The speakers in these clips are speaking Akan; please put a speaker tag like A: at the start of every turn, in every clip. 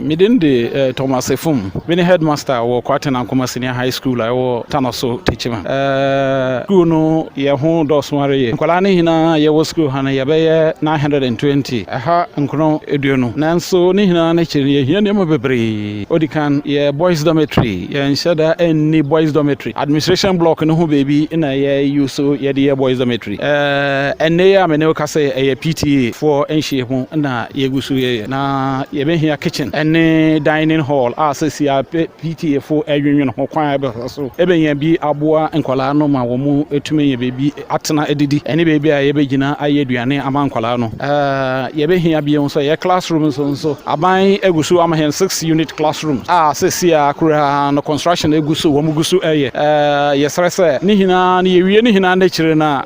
A: midin de Thomas Efum, been headmaster or Kwarteng Ankomah Senior High School, I will Tanoso teaching. School no, ya home dos mari. Nkwalani hina ya school hana ya be 920. Aha nkron eduonu. Nanso ni hina na chiri hia ne bebre. Odikan ya boys dormitory, ya nshada any boys dormitory. Administration block no ho baby na ya use ya the boys dormitory. Enne ya me ne ka say PTA for enhye ho na ye gusu ye na ye be hia kitchen ene dining hall asesia PTA for edwinwen ho kwan be so ebe hia bi aboa nkwala no ma wo mu etumi ye bebi atena edidi ene bebi a ye be gina aye aduane ama nkwala no ye be hia bi so ye classroom so aban egusu ama hen 6 unit classroom asesia kura no construction egusu wo mu gusu ye srese ni hina ni ye wie ni hina na kire na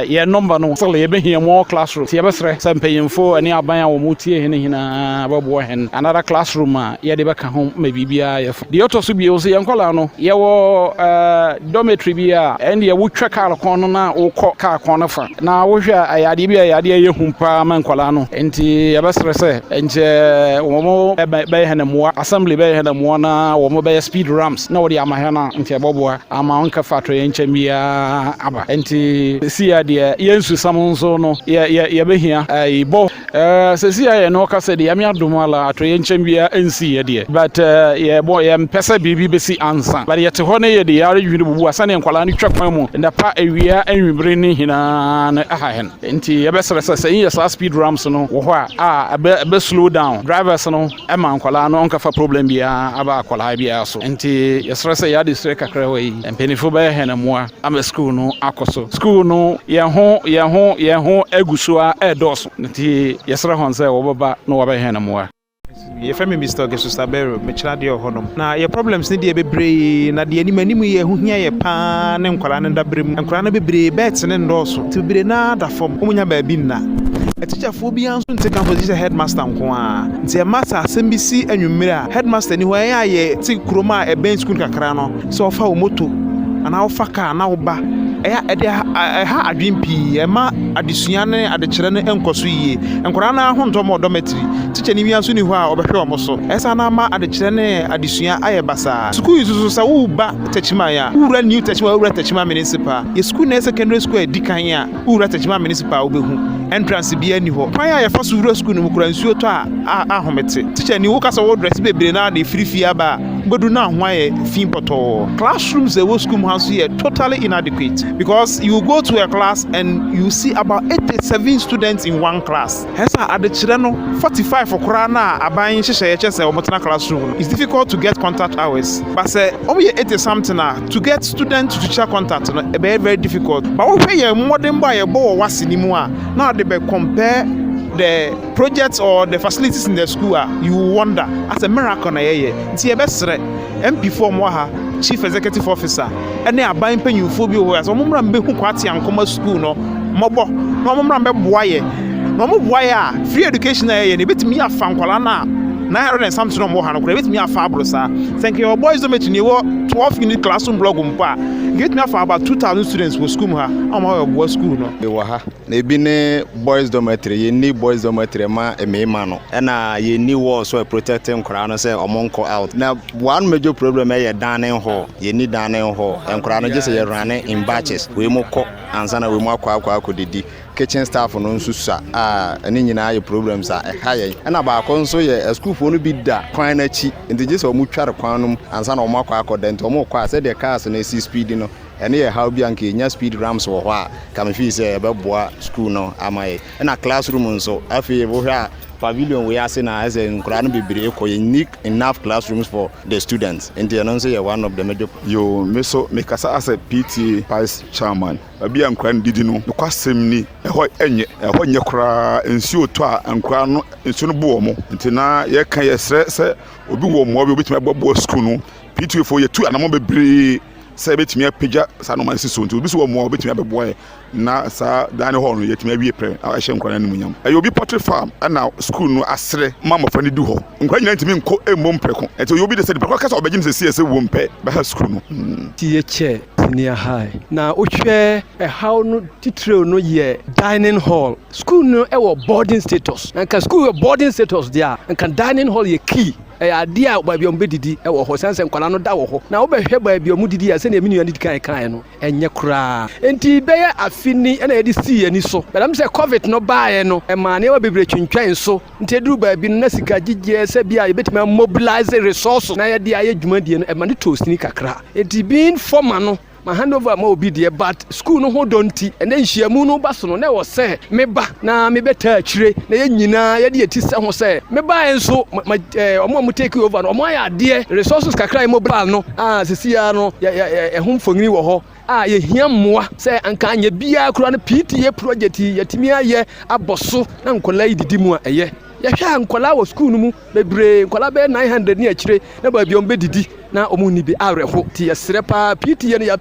A: ye number no so ye be hia more classroom ye be sre sempeyimfo ene aban a wo mu tie hina hina babo hen another classroom ye de beka ho ma bibia ye de otoso bi o se ye nkola no ye wo dormitory bia ene ye wo twa car kon no na wo kọ car kon no fa na wo hwe ayade bia ayade ye humpa ma nkola no enti ye besre se enje wo mo be hena mo assembly be hena mo na wo mo be speed ramps na wo de ama hena enti babo ama onka factory enche bia aba enti si ya de ye nsu samonso no ye be hia bo sesi ya no ka se de ya mi adomala ato ye nche bia ensi ye de but ye bo ye mpesa bibi be si ansa but ye te ho ne ye de ya rewi bubu asane nkwala ni twakwan mu nda pa awia anwibere ni hina na aha hen enti ye besere se ye sa speed ramps no wo ho a be slow down drivers no e ma nkwala no onka fa problem bia aba akwala bia so enti ye sere se ya de sere kakra we empenifo be hena moa ama school no akoso school no ye ho eguso a edoso enti ye sere hon se wo baba no wo be hena moa
B: ye femi Mr. Gesustabero me chira de honom na ye problems ni de bebre na de animanimu ye hu hia ye pa ne nkwala ne dabrem nkwala ne bebre bet ne ndoso ti bebre na da fom omunya ba bi nna etichafo bi anso nte kan position headmaster nko a nte master asembisi anwumire a headmaster ni ho ye ti kroma e ben school kakra no so ofa o moto ana ofa ka na oba ede ha adwimpi ema adesua ne adekere ne enkoso yie enkora na ho ntomo dormitory teacher ni wianso ni ho a obehwe omo so esa na ma adekere ne adesua aye basa school isusu sa wo ba techima ya ura new techima ura techima municipal ye school na secondary school edikan ya ura techima municipal obehu entrance bi ani ho pan ya ye faso ura school no kura nsuo to a ahomete teacher ni wo kasa wo dress bebre na de free aba gbodu na ho aye fin poto classrooms e wo school house here totally inadequate because you go to a class and you see about 87 students in one class. Hesa adechire no 45 okra na aban hihye chese omotena classroom. It's difficult to get contact hours. But say omo 80 something to get students to teacher contact no very very difficult. But we pay modern boy e bo wasinimu a now they be compare the projects or the facilities in the school you wonder as a miracle na ye nti e be sere MP4 mo ha Chief Executive Officer ene aban panyufo bi wo aso momra mbe hu Kwarteng Ankomah school no mobo no momra mbe boaye no mo boaye a free education na ye ne betimi afa nkwala na 900 and something mo ha no kura betimi afa abrosa thank you boys do metini wo 12 unit classroom block mpa get me afa about 2000 students for school ha am wo school no
C: e wa ha na ebi ne boys dormitory ye ni boys dormitory ma emema no na ye ni wo so protecting nkora no say omonko out na one major problem e dining hall ye ni dining hall nkora no just ye run in batches we mo ko ansa na we mo akwa didi kitchen staff no nsusa ani nyina ye problems ha ye na ba ko nso ye school fo no bi da kwan na chi nti just o mu tware kwan no ansa na o mo akwa dent o mo kwa say the cars na see speed no ene ye how bi anke nya speed ramps wo ha ka me fi say e be boa school no amaye na classroom nso afi bo hwa pavilion we ase na as nkura no bibire ko unique enough classrooms for the students and they announce you one of the major
D: yo meso mekasa as a PT vice chairman abi nkura ndidi no kwasem ni eho nye kura nsuo to a nkura no nsuo no bo mo ntina ye kan ye sre obi wo mo obi obetime bobo school no PT for ye tu anamo bibire say betimi apagya sa no man siso nti obi so mo betimi abeboe na sa dane hall no yetimi awie pre a hye nkwana no munyam ayo obi poultry farm na school no asre mama fa ne du ho nkwa nyina ntimi nko emmom preko enti obi de say preko kasa obegim se CS wo mpe ba ha school no
E: ti ye che senior high na ohwe how no titre no ye dining hall school no e wo boarding status and ka school boarding status dia and kan dining hall ye key ade a baabi ɔmo bɛdidi ɛwɔ hɔ sanse nkwala no da wɔ hɔ na wobɛhwɛ baabi ɔmo didi a sɛ na emi nua didi kan no ɛnyɛ koraa enti bɛyɛ afini ɛna yɛde si ani so bɛdam sɛ covid no baeɛ no ɛma ne wa bebree twintwɛn so nti eduru baabi no na sika gyegye sɛ bia yɛbɛtumi mobilize resources na yɛde ayɛ dwumadie no ɛma ne tosini kakra enti being former no ma hand over ma obi de but school no ho donti ene nhyiamu no ba so no na wo se meba na mebeta akire na ye nyina ye de yeti se ho se meba enso omo mo take over no omo ya de resources kakra mobile no sesia no ho mfongini wo ho ye hia mmoa se anka anya bia kura no PTA project yetimi aye aboso na nkola ididi mu a eye yɛhwɛ nkola wɔ school no mu bebree nkola bɛ 900 ni akire na ba bi on bedidi na omu ni bi awerɛho ti yɛsrɛ pa PTA no ya